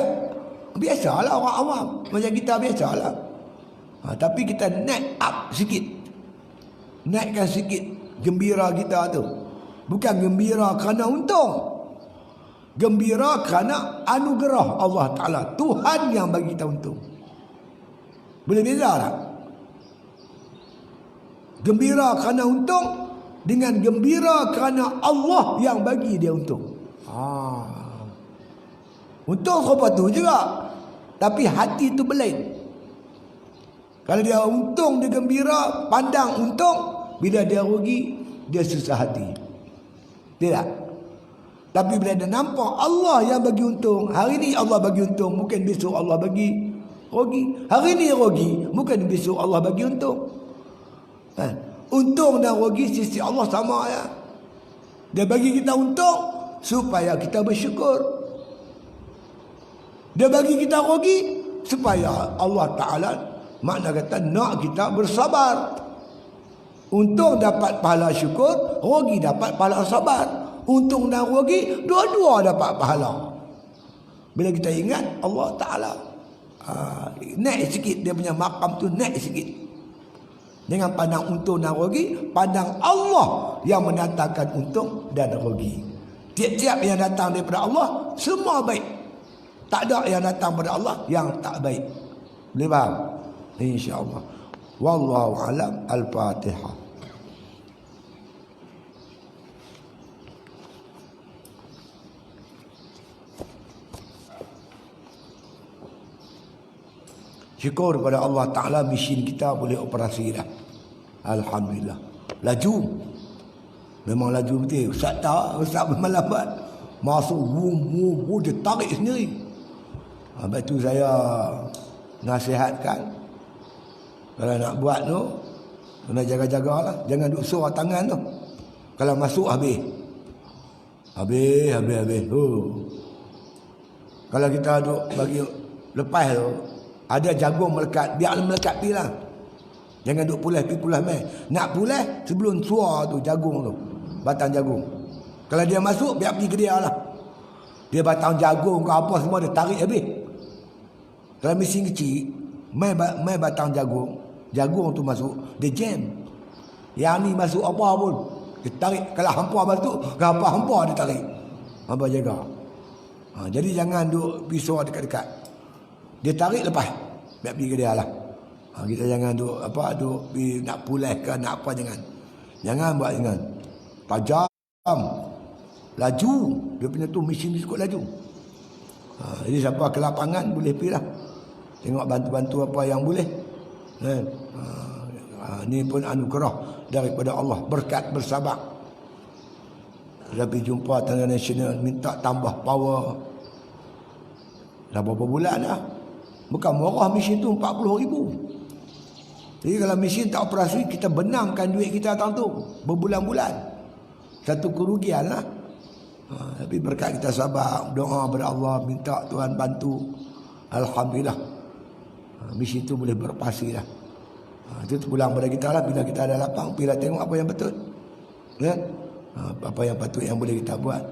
Biasalah orang awam. Macam kita biasalah. Tapi kita naik up sikit. Naikkan sikit gembira kita tu. Bukan gembira kerana untung. Gembira kerana anugerah Allah Ta'ala. Tuhan yang bagi kita untung. Boleh beza tak? Gembira kerana untung dengan gembira kerana Allah yang bagi dia untung. Untung rupa tu juga. Tapi hati tu berlain. Kalau dia untung, dia gembira, pandang untung. Bila dia rugi, dia susah hati. Tidak? Tapi bila dia nampak Allah yang bagi untung, hari ni Allah bagi untung, mungkin besok Allah bagi rugi. Hari ni rugi, mungkin besok Allah bagi untung. Untung dan rugi sisi Allah sama ya. Dia bagi kita untung supaya kita bersyukur. Dia bagi kita rugi supaya Allah Ta'ala makna kata nak kita bersabar. Untung dapat pahala syukur, rugi dapat pahala sabar. Untung dan rugi dua-dua dapat pahala. Bila kita ingat Allah Ta'ala, naik sikit dia punya makam tu, naik sikit. Dengan pandang untung dan rugi, pandang Allah yang mendatangkan untung dan rugi. Tiap-tiap yang datang daripada Allah semua baik. Tak ada yang datang daripada Allah yang tak baik. Boleh faham? InsyaAllah. Wallahu a'lam. Al-Fatihah. Syukur kepada Allah Ta'ala, mesin kita boleh operasi dah. Alhamdulillah. Laju. Memang laju betul. Ustaz tak, Ustaz memang lambat. Masuk, dia tarik sendiri. Lepas tu saya nasihatkan, kalau nak buat tu, kena jaga-jagalah. Jangan duk surah tangan tu. Kalau masuk habis. Habis. Kalau kita duk bagi lepas tu, ada jagung melekat, biarlah melekat pi lah. Jangan duk pulas main. Nak pulas sebelum suar tu jagung tu. Batang jagung. Kalau dia masuk, biar pergi ke dia lah. Dia batang jagung ke apa semua dia tarik habis. Kalau mesin kecil, main batang jagung, jagung tu masuk, dia jam. Yang ni masuk apa pun, dia tarik. Kalau hampa masuk, hampa dia tarik. Hampa jaga. Jadi jangan duk pisau dekat-dekat. Dia tarik lepas, biar pergi ke dia lah. Kita jangan duk nak pulas ke nak apa, jangan buat, jangan tajam, laju. Dia punya tu mesin dia cukup laju. Jadi siapa ke lapangan boleh pergi lah, tengok bantu-bantu apa yang boleh. Ni pun anugerah daripada Allah, berkat bersabar. Tapi jumpa Tanda Nasional minta tambah power. Dah berapa bulan dah. Bukan murah mesin tu, 40,000. Jadi kalau mesin tak operasi, kita benamkan duit kita datang tu berbulan-bulan. Satu kerugian lah. Tapi berkat kita sabar, doa kepada Allah, minta Tuhan bantu. Alhamdulillah. Mesin tu boleh beroperasi dah. Itu pulang pada kita lah. Bila kita ada lapang, bila tengok apa yang betul, apa yang patut yang boleh kita buat.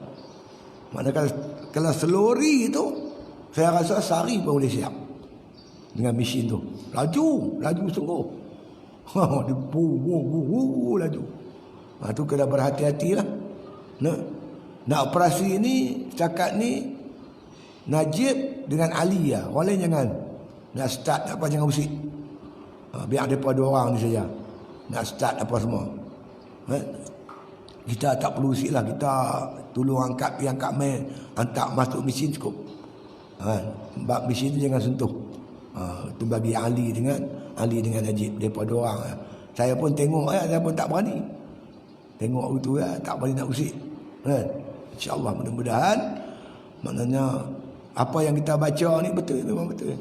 Maknanya kalau selori tu, saya rasa sehari pun boleh siap dengan mesin tu. Laju sungguh. Dia laju. Tu kena berhati-hatilah. Nak operasi ni, setakat ni Najib dengan Ali lah. Orang lain jangan. Nak start apa jangan usik. Biar mereka dua orang ni saja. Nak start apa semua. Kita tak perlu usik lah. Kita tolong angkat main, hantar masuk mesin cukup. Mesin tu jangan sentuh. Tu bagi Ali dengan Najib, mereka dua orang. Saya pun tengok, saya pun tak berani. Tengok itu tak berani nak usik. InsyaAllah mudah-mudahan, maknanya apa yang kita baca ni betul, memang betul.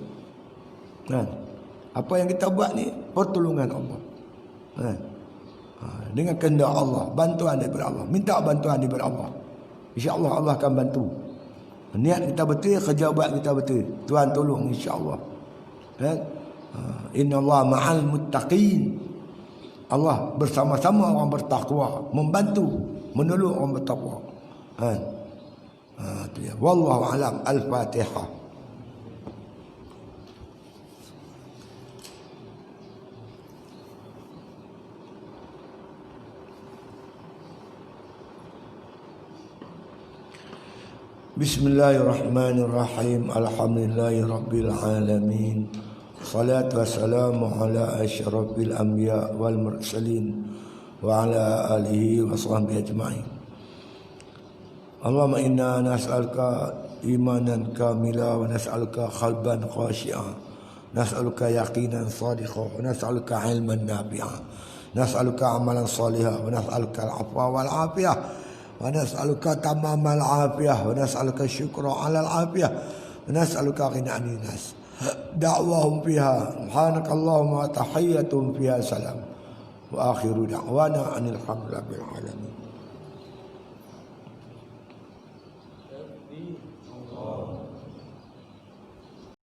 Apa yang kita buat ni pertolongan Allah. Dengan kehendak Allah, bantuan daripada Allah, minta bantuan daripada Allah. InsyaAllah Allah akan bantu. Niat kita betul, kerja buat kita betul, Tuhan tolong insyaAllah. Inna Allah ma'al muttaqin. Allah bersama-sama orang bertakwa, membantu, menolong orang bertakwa. Wallahu a'lam. Al-Fatihah. Bismillahirrahmanirrahim. Alhamdulillahirabbil alamin. Salatu wassalamu ala asyrafil anbiya wal mursalin wa ala alihi wa sahbihi ajma'in. Allahumma inna nas'aluka imanan kamila wa nas'aluka qalban khashi'a, nas'aluka yaqinan sadiqa, wa nas'aluka ilman nafi'a, nas'aluka amalan salihah, wa nas'aluka al-'afwa wal 'afiyah, wa nas'aluka tamamal afiyah wa nas'aluka syukra 'alal afiyah wa nas'aluka ghina'an nas. Da'wahum fiha subhanakallahumma wa tahiyyatuhum fiha salam wa akhiru da'wana anil hamdulillahi alamin.